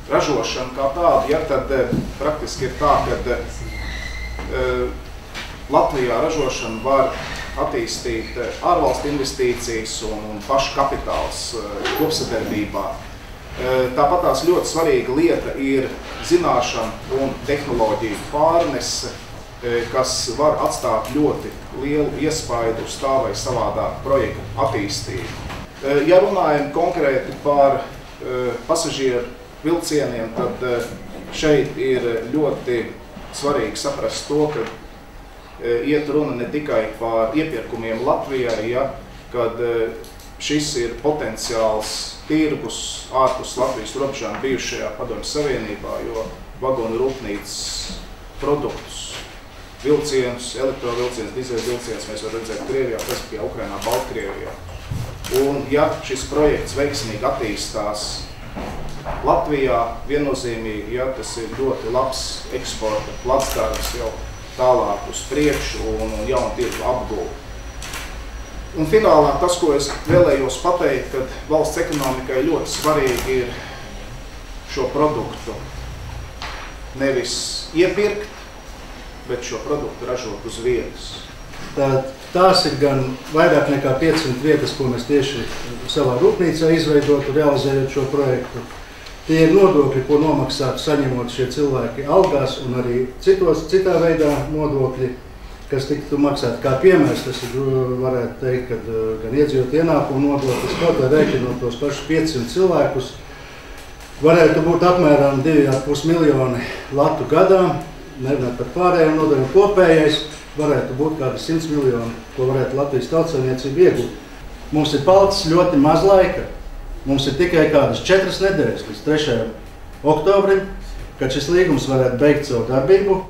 ražošanu kā tādu, ja, tad praktiski ir tā, ka Latvijā ražošanu var attīstīt ārvalstu investīcijas un pašu kapitāls kopsadarbībā. Tāpat tās ļoti svarīga lieta ir zināšana un tehnoloģiju pārnese, kas var atstāt ļoti lielu iespaidu uz tā vai savādāk projektu attīstību. Ja runājam konkrēti par pasažieru vilcieniem, tad šeit ir ļoti svarīgi saprast to, ka iet runa ne tikai par iepirkumiem Latvijai, ja, kad šis ir potenciāls tirgus ārpus Latvijas robežām bijušajā Padomju Savienībā, jo vagonu rūpnīcas produktus, vilcienus, elektrovilcienus, dīzeļvilcienus mēs varam redzēt Krievijā, respektīvi Ukrainā, Baltkrievijā. Un ja šis projekts veiksmīgi attīstās Latvijā, viennozīmīgi, ja, tas ir ļoti labs eksporta placdarms jau tālāk uz priekšu un jaunu tirgu apgūvi. Un finālā tas, ko es vēlējos pateikt, kad valsts ekonomikai ļoti svarīgi ir šo produktu nevis iepirkt, bet šo produktu ražot uz vietas. Tās ir gan vairāk nekā 500 vietas, ko mēs tieši savā rūpnīcā izveidotu, realizējot šo projektu. Tie ir nodokļi, ko nomaksātu saņemot šie cilvēki algās un arī citā veidā nodokļi, kas tiktu maksāti. Kā piemērs, tas ir, varētu teikt, kad gan iedzīvot ienākumu nodoklis, kaut vai rēķinot tos pašus 500 cilvēkus, varētu būt apmēram 2,5 miljoni latu gadā, nerunāt par pārējiem nodokļiem, kopējais varētu būt kādi 100 miljoni, ko varētu Latvijas tautsaimniecība iegūt. Mums ir palicis ļoti maz laika. Mums ir tikai kādas 4 nedēļas līdz 3. oktobrim, kad šis līgums varētu beigt savu darbību.